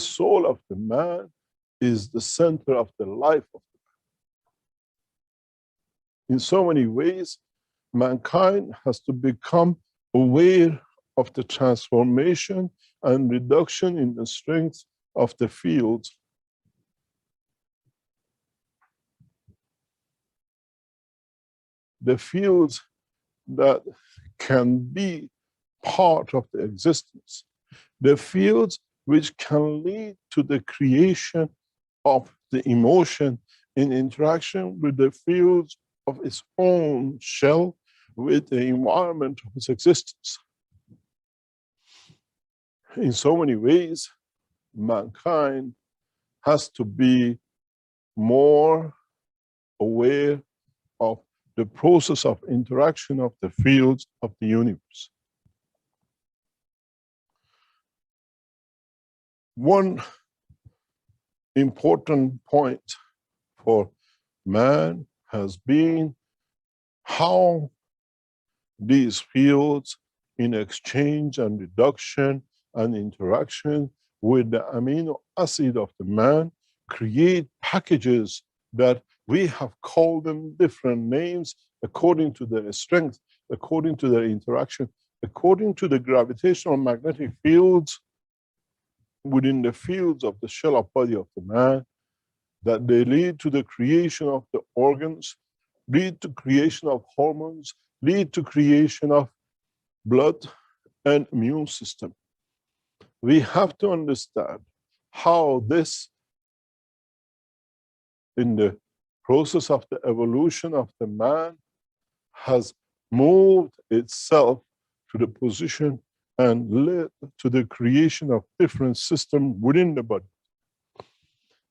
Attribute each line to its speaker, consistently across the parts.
Speaker 1: soul of the man is the center of the life of the man. In so many ways, mankind has to become aware of the transformation and reduction in the strength of the fields. The fields that can be part of the existence. The fields which can lead to the creation of the emotion in interaction with the fields of its own shell, with the environment of its existence. In so many ways, mankind has to be more aware of the process of interaction of the fields of the universe. One important point for man has been how these fields, in exchange and reduction and interaction with the amino acid of the man, create packages that we have called them different names according to their strength, according to their interaction, according to the gravitational magnetic fields within the fields of the shell of body of the man, that they lead to the creation of the organs, lead to creation of hormones, lead to creation of blood and immune system. We have to understand how this, in the process of the evolution of the man, has moved itself to the position and led to the creation of different systems within the body.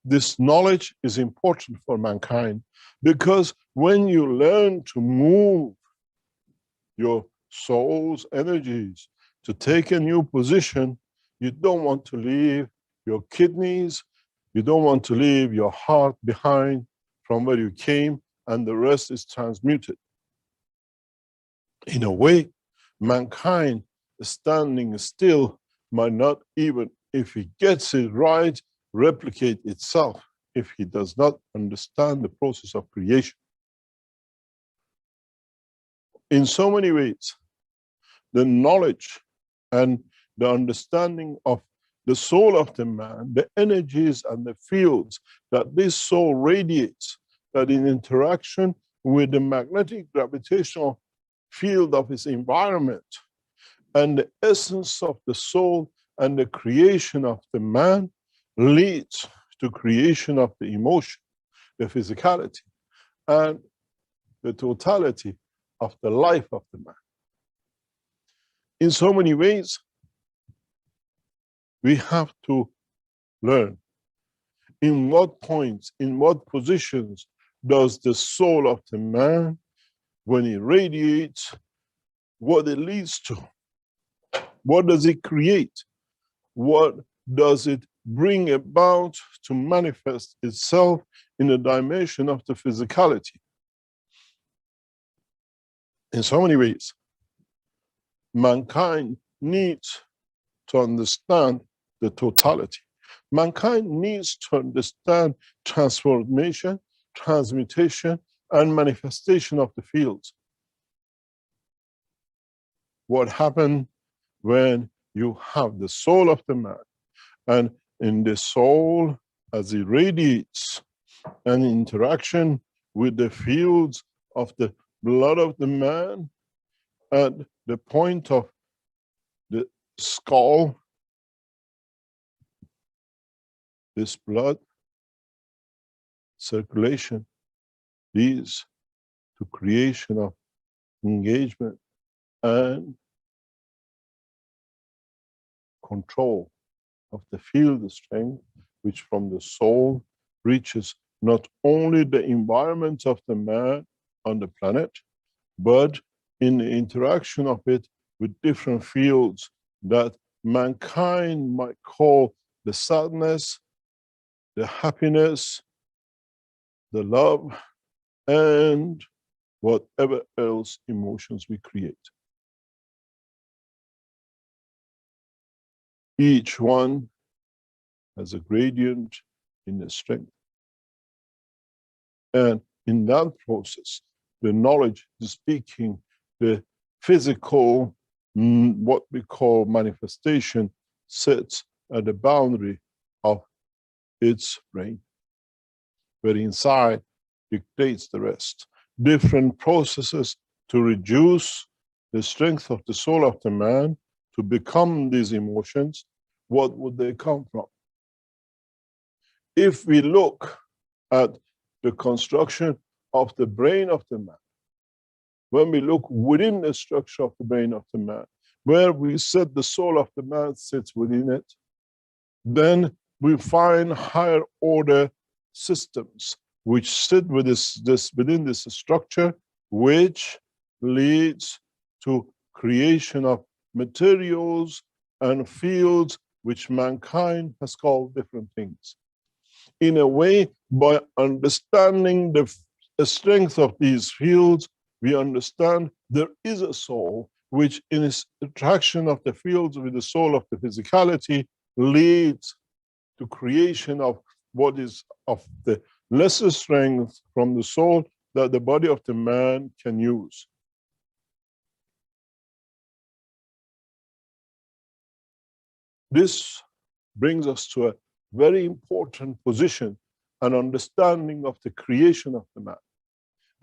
Speaker 1: This knowledge is important for mankind, because when you learn to move your soul's energies to take a new position, you don't want to leave your kidneys, you don't want to leave your heart behind from where you came, and the rest is transmuted. In a way, mankind standing still might not, even if he gets it right, replicate itself if he does not understand the process of creation. In so many ways, the knowledge and the understanding of the soul of the man, the energies and the fields that this soul radiates, that in interaction with the magnetic gravitational field of its environment, and the essence of the soul and the creation of the man leads to creation of the emotion, the physicality, and the totality of the life of the man. In so many ways, we have to learn in what points, in what positions does the soul of the man, when it radiates, what it leads to. What does it create? What does it bring about to manifest itself in the dimension of the physicality? In so many ways, mankind needs to understand the totality. Mankind needs to understand transformation, transmutation, and manifestation of the fields. What happened when you have the soul of the man, and in the soul, as it radiates an interaction with the fields of the blood of the man, at the point of the skull, this blood circulation leads to creation of engagement and control of the field strength, which from the soul reaches not only the environment of the man on the planet, but in the interaction of it with different fields that mankind might call the sadness, the happiness, the love, and whatever else emotions we create. Each one has a gradient in the strength. And in that process, the knowledge, the speaking, the physical, what we call manifestation, sits at the boundary of its brain, where inside dictates the rest. Different processes to reduce the strength of the soul of the man to become these emotions. What would they come from? If we look at the construction of the brain of the man, when we look within the structure of the brain of the man, where we said the soul of the man sits within it, then we find higher order systems which sit with within this structure, which leads to creation of materials and fields which mankind has called different things. In a way, by understanding the strength of these fields, we understand there is a soul which in its attraction of the fields with the soul of the physicality leads to creation of what is of the lesser strength from the soul that the body of the man can use. This brings us to a very important position and understanding of the creation of the man.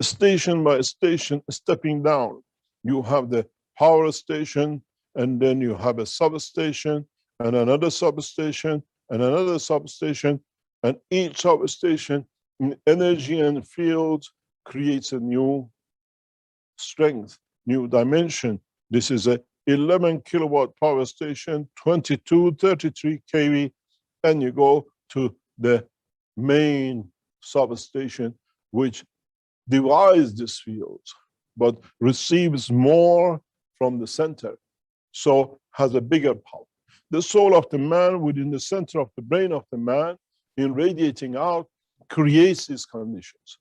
Speaker 1: Station by station, stepping down, you have the power station, and then you have a substation, and another substation, and another substation, and each substation in energy and fields creates a new strength, new dimension. This is a 11 kilowatt power station, 22, 33 kV, and you go to the main substation, which divides these fields, but receives more from the center, so has a bigger power. The soul of the man within the center of the brain of the man, in radiating out, creates these conditions.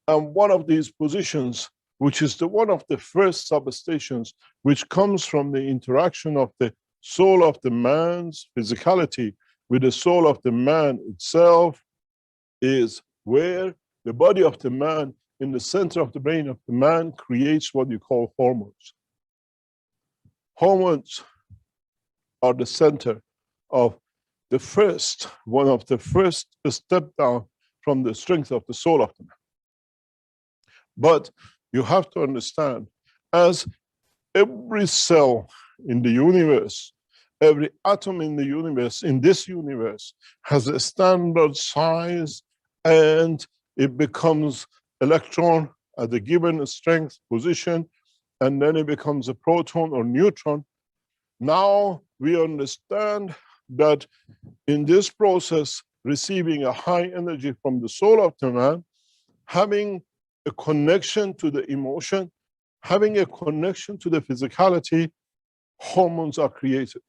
Speaker 1: And one of these positions, which is the one of the first substations, which comes from the interaction of the soul of the man's physicality with the soul of the man itself, is where the body of the man in the center of the brain of the man creates what you call hormones. Hormones are the center of the first, one of the first step down from the strength of the soul of the man. But you have to understand, as every cell in the universe, every atom in the universe, in this universe, has a standard size, and it becomes electron at a given strength position, and then it becomes a proton or neutron. Now we understand that in this process, receiving a high energy from the soul of the man, having a connection to the emotion, having a connection to the physicality, hormones are created.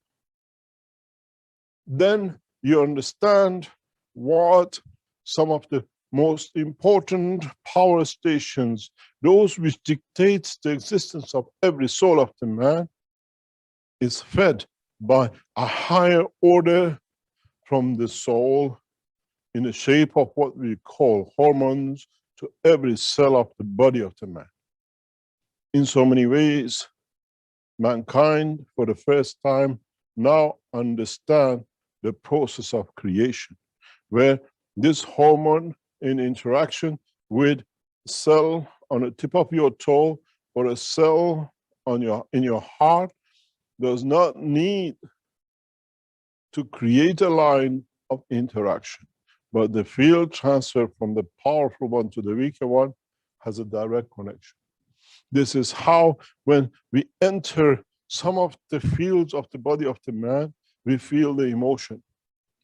Speaker 1: Then you understand what some of the most important power stations, those which dictates the existence of every soul of the man, is fed by a higher order from the soul in the shape of what we call hormones to every cell of the body of the man. In so many ways, mankind for the first time now understand the process of creation, where this hormone in interaction with a cell on the tip of your toe or a cell on in your heart does not need to create a line of interaction, but the field transfer from the powerful one to the weaker one has a direct connection. This is how, when we enter some of the fields of the body of the man, we feel the emotion.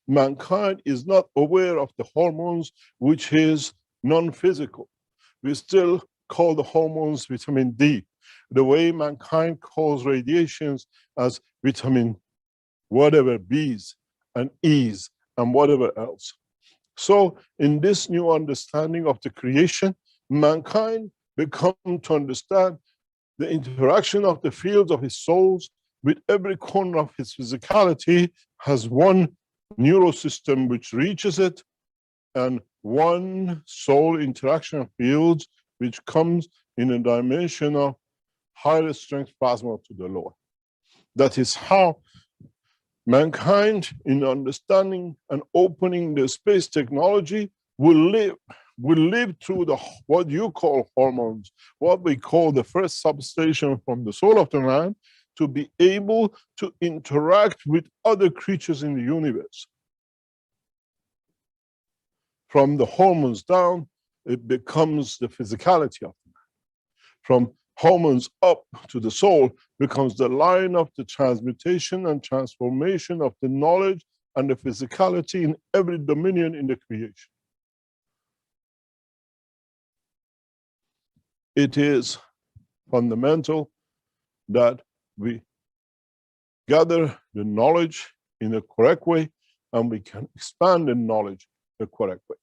Speaker 1: Mankind is not aware of the hormones, which is non-physical. We still call the hormones vitamin D, the way mankind calls radiations as vitamin whatever B's and E's and whatever else. So in this new understanding of the creation, mankind become to understand the interaction of the fields of his souls with every corner of his physicality has one neural system which reaches it, and one soul interaction field which comes in a dimension of higher strength plasma to the lower. That is how mankind, in understanding and opening the space technology, will live through the what you call hormones, what we call the first substation from the soul of the man, to be able to interact with other creatures in the universe. From the hormones down, it becomes the physicality of the man. From hormones up to the soul becomes the line of the transmutation and transformation of the knowledge and the physicality in every dominion in the creation. It is fundamental that we gather the knowledge in a correct way, and we can expand the knowledge the correct way.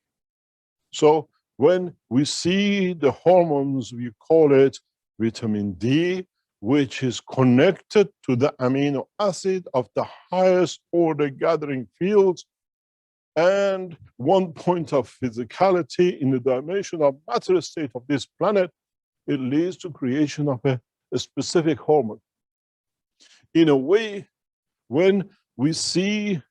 Speaker 1: So when we see the hormones, we call it vitamin D, which is connected to the amino acid of the highest order gathering fields, and one point of physicality in the dimension of matter state of this planet, it leads to creation of a specific hormone. In a way, when we see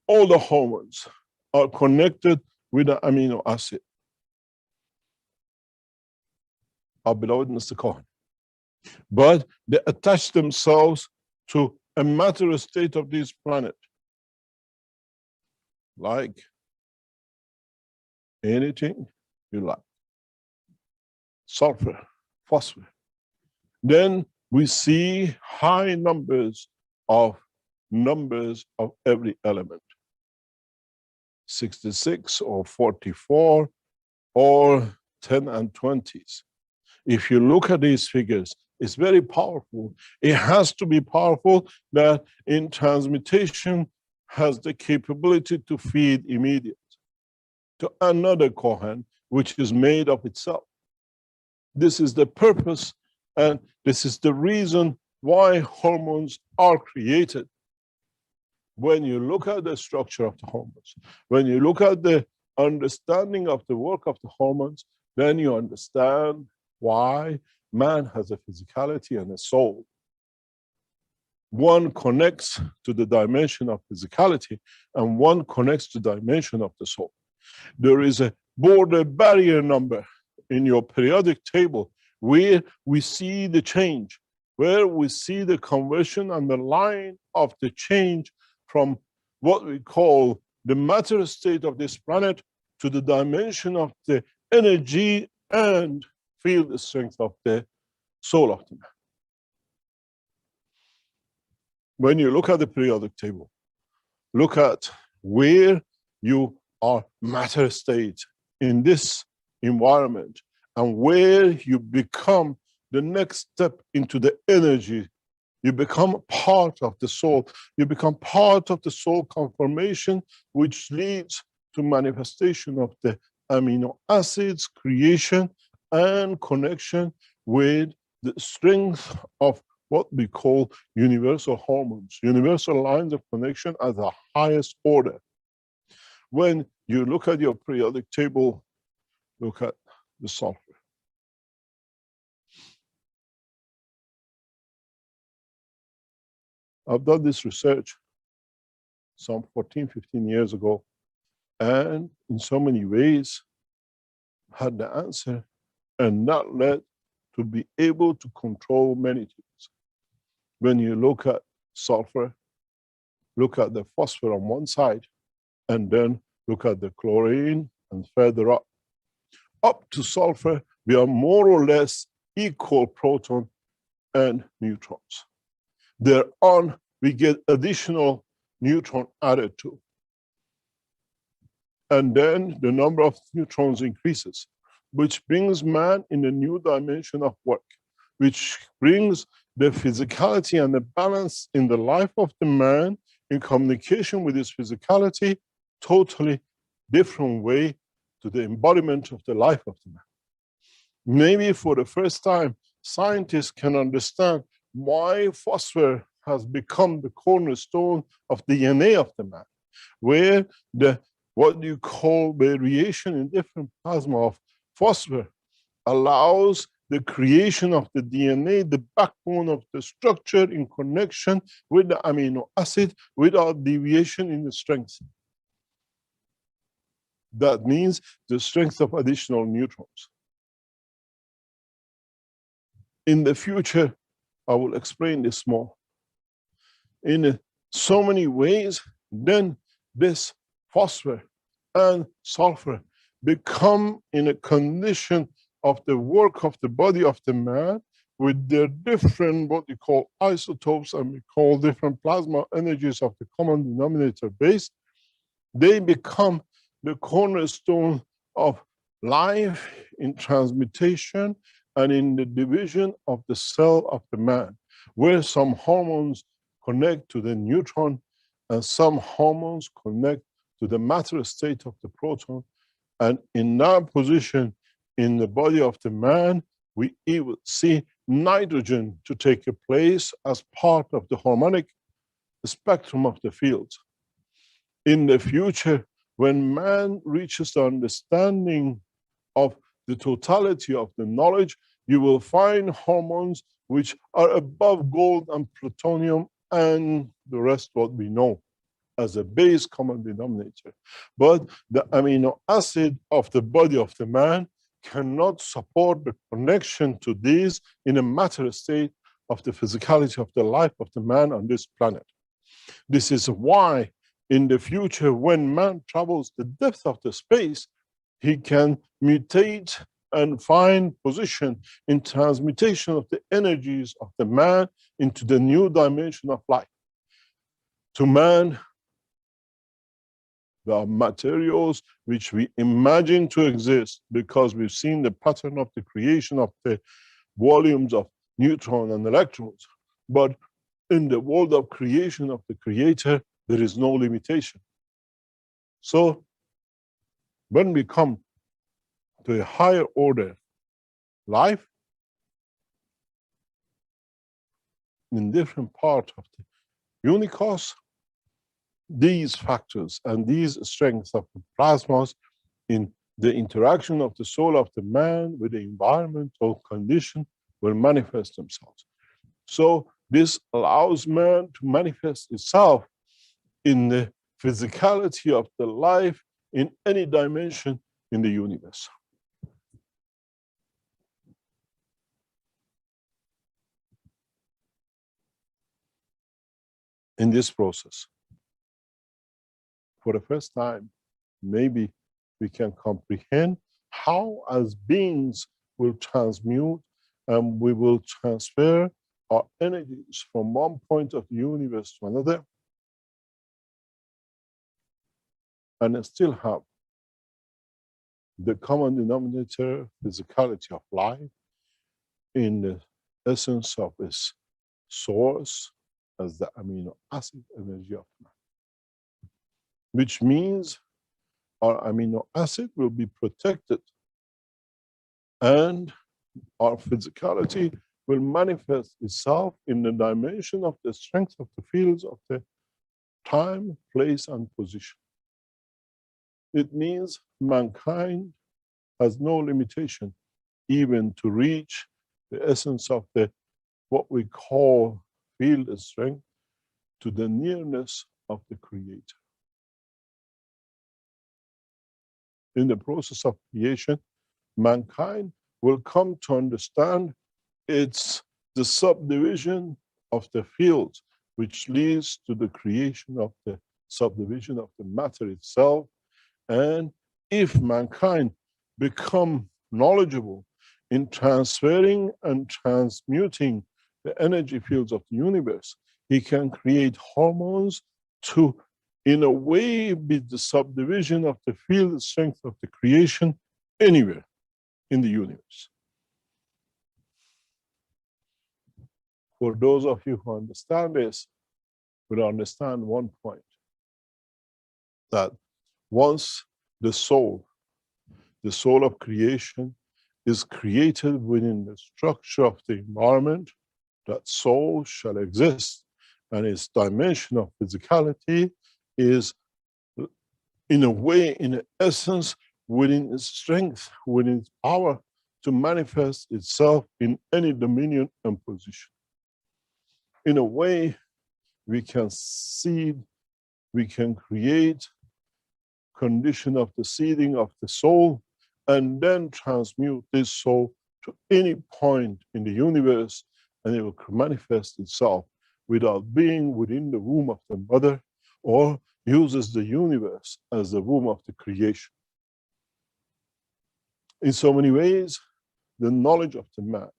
Speaker 1: all the hormones are connected with the amino acid, our beloved Mr. Cohen, but they attach themselves to a matter state of this planet, like anything you like. Sulfur, phosphorus. Then we see high numbers of every element. 66 or 44 or 10 and 20s. If you look at these figures, it's very powerful. It has to be powerful that in transmutation has the capability to feed immediate to another Kohen, which is made of itself. This is the purpose, and this is the reason why hormones are created. When you look at the structure of the hormones, when you look at the understanding of the work of the hormones, then you understand why man has a physicality and a soul. One connects to the dimension of physicality, and one connects to the dimension of the soul. There is a border barrier number in your periodic table where we see the change, where we see the conversion and the line of the change from what we call the matter state of this planet to the dimension of the energy and field strength of the soul of the man. When you look at the periodic table, look at where you are matter state in this environment, and where you become the next step into the energy. You become part of the soul. You become part of the soul conformation, which leads to manifestation of the amino acids, creation, and connection with the strength of what we call universal hormones, universal lines of connection at the highest order. When you look at your periodic table, look at the sulfur. I've done this research some 14, 15 years ago, and in so many ways had the answer and not led to be able to control many things. When you look at sulfur, look at the phosphorus on one side, and then look at the chlorine and further up. Up to sulfur, we are more or less equal proton and neutrons. Thereon, we get additional neutron added to. And then the number of neutrons increases, which brings man in a new dimension of work, which brings the physicality and the balance in the life of the man in communication with his physicality, totally different way to the embodiment of the life of the man. Maybe for the first time, scientists can understand why phosphorus has become the cornerstone of the DNA of the man, where the what you call variation in different plasma of phosphorus allows the creation of the DNA, the backbone of the structure in connection with the amino acid without deviation in the strength. That means the strength of additional neutrons. In the future, I will explain this more. In so many ways, then this phosphorus and sulfur become in a condition of the work of the body of the man with their different, what you call isotopes, and we call different plasma energies of the common denominator base. They become the cornerstone of life in transmutation and in the division of the cell of the man, where some hormones connect to the neutron and some hormones connect to the matter state of the proton. And in that position, in the body of the man, we even see nitrogen to take a place as part of the harmonic spectrum of the fields. In the future, when man reaches the understanding of the totality of the knowledge, you will find hormones which are above gold and plutonium and the rest what we know as a base common denominator. But the amino acid of the body of the man cannot support the connection to these in a matter state of the physicality of the life of the man on this planet. This is why in the future, when man travels the depth of the space, he can mutate and find position in transmutation of the energies of the man into the new dimension of life. To man, there are materials which we imagine to exist because we've seen the pattern of the creation of the volumes of neutrons and electrons. But in the world of creation of the creator, there is no limitation. So when we come to a higher order life, in different parts of the universe, these factors and these strengths of the plasmas in the interaction of the soul of the man with the environmental condition will manifest themselves. So this allows man to manifest itself in the physicality of the life in any dimension in the universe. In this process, for the first time, maybe we can comprehend how as beings will transmute and we will transfer our energies from one point of the universe to another and still have the common denominator physicality of life in the essence of its source as the amino acid energy of man. Which means our amino acid will be protected and our physicality will manifest itself in the dimension of the strength of the fields of the time, place, and position. It means mankind has no limitation even to reach the essence of the what we call field strength to the nearness of the Creator. In the process of creation, mankind will come to understand it's the subdivision of the fields which leads to the creation of the subdivision of the matter itself. And if mankind become knowledgeable in transferring and transmuting the energy fields of the universe, he can create hormones to, in a way, be the subdivision of the field strength of the creation anywhere in the universe. For those of you who understand this, will understand one point, that once the soul of creation is created within the structure of the environment, that soul shall exist and its dimension of physicality is, in a way, in essence, within its strength, within its power to manifest itself in any dominion and position. In a way, we can seed, we can create condition of the seeding of the soul, and then transmute this soul to any point in the universe, and it will manifest itself without being within the womb of the mother, or uses the universe as the womb of the creation. In so many ways, the knowledge of the man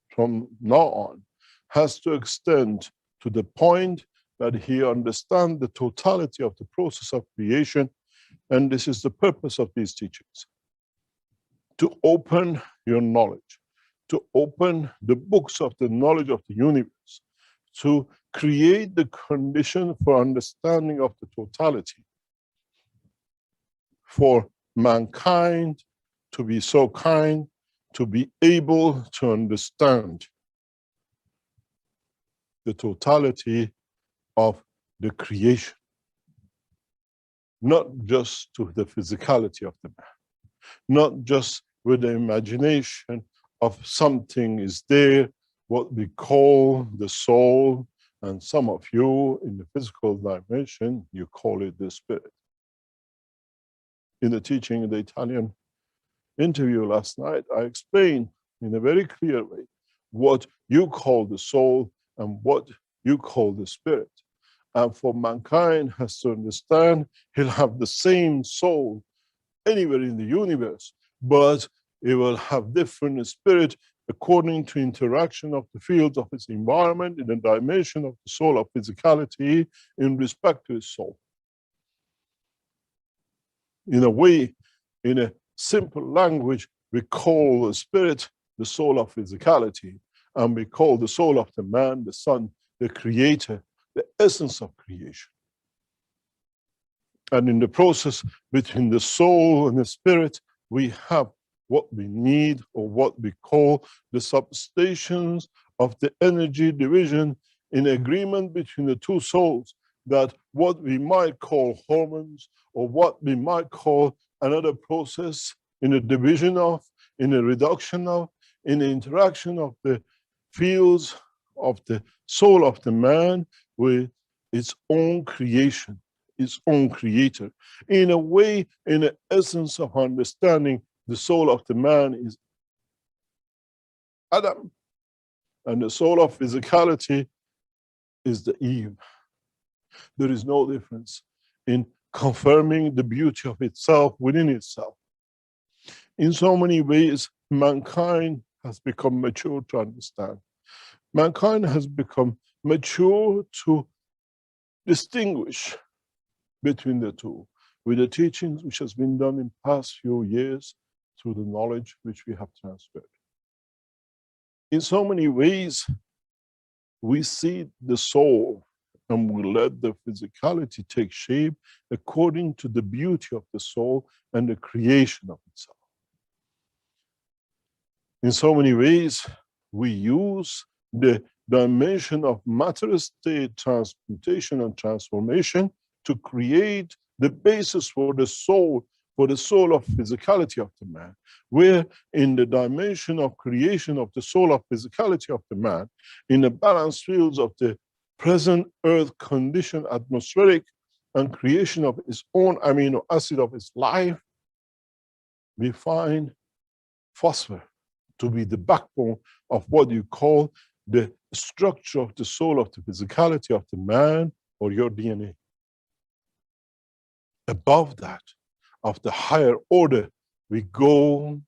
Speaker 1: from now on has to extend to the point that he understands the totality of the process of creation, and this is the purpose of these teachings. To open your knowledge, to open the books of the knowledge of the universe, to create the condition for understanding of the totality, for mankind to be so kind, to be able to understand the totality of the creation, not just to the physicality of the man, not just with the imagination of something is there, what we call the soul, and some of you in the physical dimension, you call it the spirit. In the teaching in the Italian interview last night, I explained in a very clear way what you call the soul and what you call the spirit. And for mankind has to understand, he'll have the same soul anywhere in the universe, but it will have different spirit according to interaction of the fields of its environment in the dimension of the soul of physicality in respect to its soul. In a way, in a simple language, we call the spirit the soul of physicality, and we call the soul of the man, the son, the creator, the essence of creation. And in the process between the soul and the spirit, we have what we need, or what we call the substations of the energy division in agreement between the two souls, that what we might call hormones, or what we might call another process in a division of, in a reduction of, in the interaction of the fields of the soul of the man with its own creation, its own creator. In a way, in the essence of understanding, the soul of the man is Adam, and the soul of physicality is the Eve. There is no difference in confirming the beauty of itself within itself. In so many ways, mankind has become mature to understand. Mankind has become mature to distinguish between the two, with the teachings which has been done in past few years through the knowledge which we have transferred. In so many ways, we see the soul and we let the physicality take shape according to the beauty of the soul and the creation of itself. In so many ways, we use the dimension of matter state transmutation and transformation to create the basis for the soul of physicality of the man, where in the dimension of creation of the soul of physicality of the man, in the balanced fields of the present earth condition, atmospheric, and creation of its own amino acid of its life, we find phosphor to be the backbone of what you call the structure of the soul of the physicality of the man, or your DNA. Above that, of the higher order, we go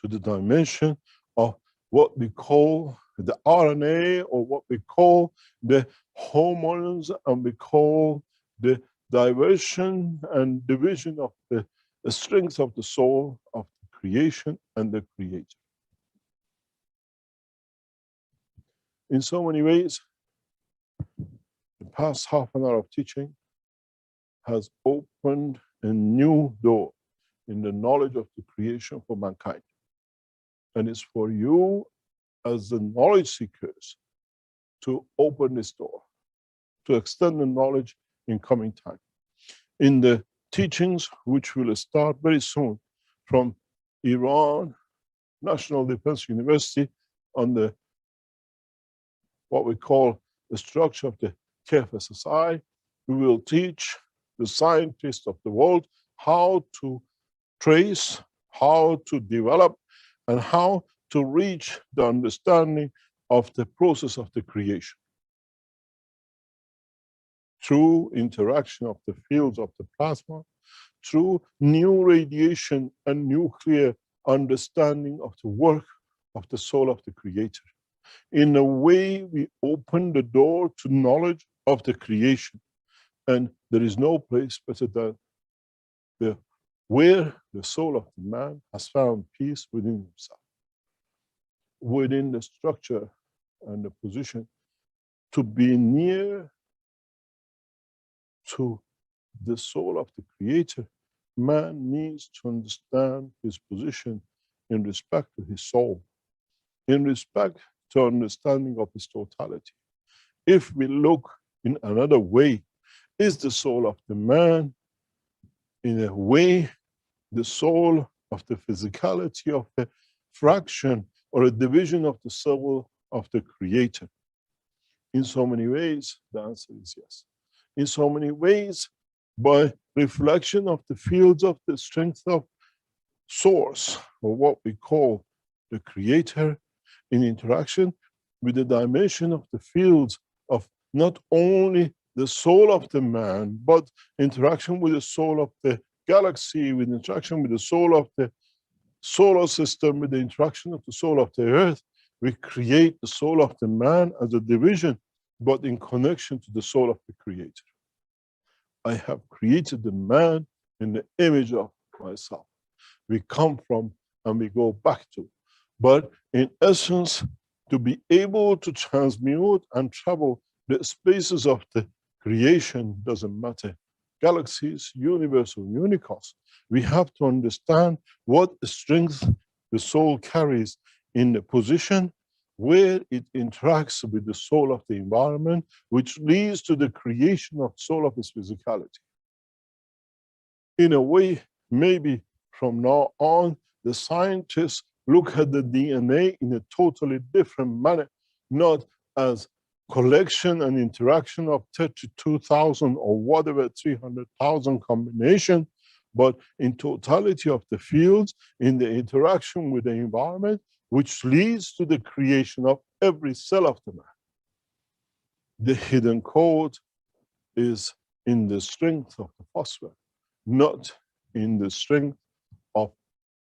Speaker 1: to the dimension of what we call the RNA, or what we call the hormones, and we call the diversion and division of the strength of the soul of the creation and the creator. In so many ways, the past half an hour of teaching has opened a new door in the knowledge of the creation for mankind. And it's for you as the knowledge seekers to open this door, to extend the knowledge in coming time. In the teachings, which will start very soon from Iran National Defense University on the what we call the structure of the KFSSI, we will teach the scientists of the world how to trace, how to develop, and how to reach the understanding of the process of the creation through interaction of the fields of the plasma, through new radiation and nuclear understanding of the work of the soul of the Creator. In a way, we open the door to knowledge of the creation. And there is no place better than where the soul of the man has found peace within himself, within the structure and the position, to be near to the soul of the Creator. Man needs to understand his position in respect to his soul, in respect to understanding of his totality. If we look in another way, is the soul of the man in a way the soul of the physicality of a fraction or a division of the soul of the Creator? In so many ways, the answer is yes. In so many ways, by reflection of the fields of the strength of source, or what we call the Creator, in interaction with the dimension of the fields of not only the soul of the man, but interaction with the soul of the galaxy, with interaction with the soul of the solar system, with the interaction of the soul of the earth, we create the soul of the man as a division, but in connection to the soul of the Creator. I have created the man in the image of myself. We come from and we go back to. But in essence, to be able to transmute and travel the spaces of the creation doesn't matter. Galaxies, universe, or unicos. We have to understand what strength the soul carries in the position where it interacts with the soul of the environment, which leads to the creation of soul of its physicality. In a way, maybe from now on, the scientists look at the DNA in a totally different manner, not as collection and interaction of 32,000 or whatever, 300,000 combination, but in totality of the fields, in the interaction with the environment, which leads to the creation of every cell of the man. The hidden code is in the strength of the phosphorus, not in the strength of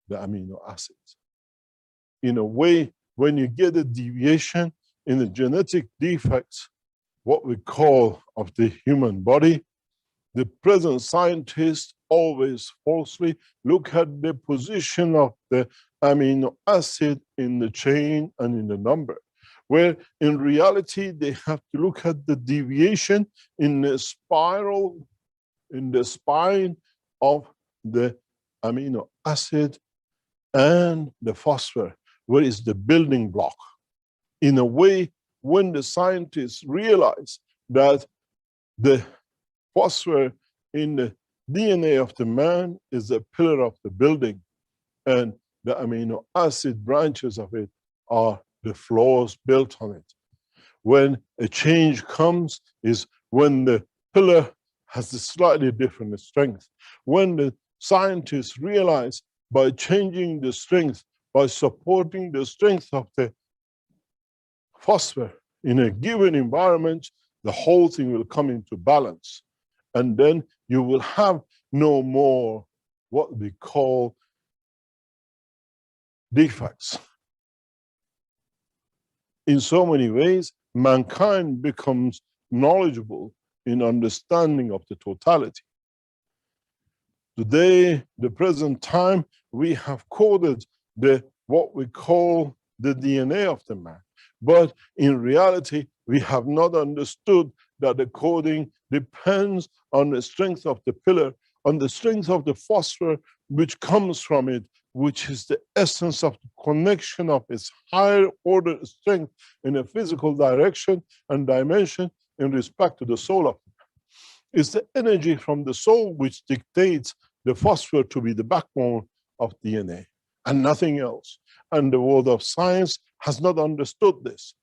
Speaker 1: the amino acids. In a way, when you get a deviation in the genetic defects, what we call of the human body, the present scientists always falsely look at the position of the amino acid in the chain and in the number, where in reality they have to look at the deviation in the spiral, in the spine of the amino acid and the phosphorus, where is the building block. In a way, when the scientists realize that the phosphorus in the DNA of the man is the pillar of the building, and the amino acid branches of it are the floors built on it. When a change comes is when the pillar has a slightly different strength. When the scientists realize by changing the strength, by supporting the strength of the phosphorus in a given environment, the whole thing will come into balance. And then you will have no more what we call defects. In so many ways, mankind becomes knowledgeable in understanding of the totality. Today, the present time, we have coded what we call the DNA of the man. But in reality, we have not understood that the coding depends on the strength of the pillar, on the strength of the phosphorus which comes from it, which is the essence of the connection of its higher order strength in a physical direction and dimension, in respect to the soul of man. It's the energy from the soul which dictates the phosphor to be the backbone of DNA and nothing else. And the world of science has not understood this.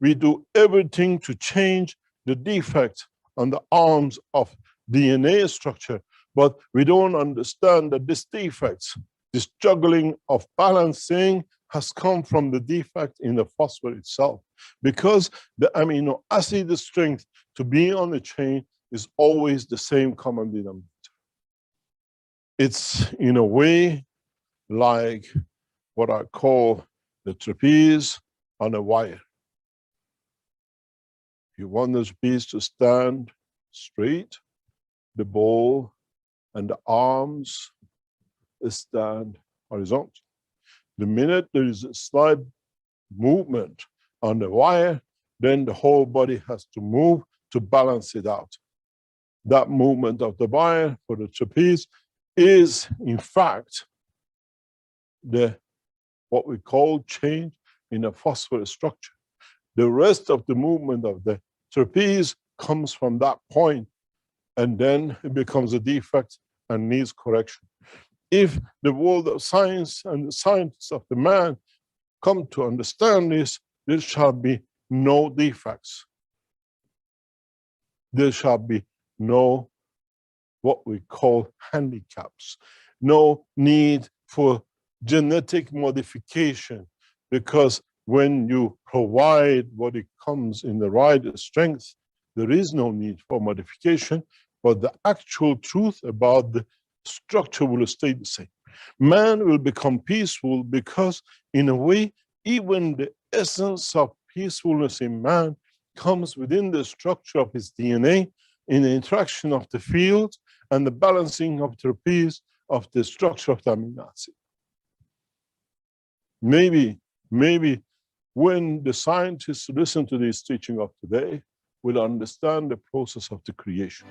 Speaker 1: We do everything to change the defect on the arms of DNA structure, but we don't understand that this defects, this juggling of balancing, has come from the defect in the phosphor itself. Because the amino acid strength to be on the chain is always the same common denominator. It's in a way like what I call the trapeze on a wire. You want the trapeze to stand straight, the ball and the arms stand horizontal. The minute there is a slight movement on the wire, then the whole body has to move to balance it out. That movement of the wire for the trapeze is, in fact, what we call change in a phosphorus structure. The rest of the movement of the trapeze comes from that point, and then it becomes a defect and needs correction. If the world of science and the scientists of the man come to understand this, there shall be no defects. There shall be no what we call handicaps, no need for genetic modification, because when you provide what it comes in the right strength, there is no need for modification, but the actual truth about the structure will stay the same. Man will become peaceful because, in a way, even the essence of peacefulness in man comes within the structure of his DNA, in the interaction of the fields and the balancing of the trapeze of the structure of the amino acid. Maybe when the scientists listen to this teaching of today, will understand the process of the creation.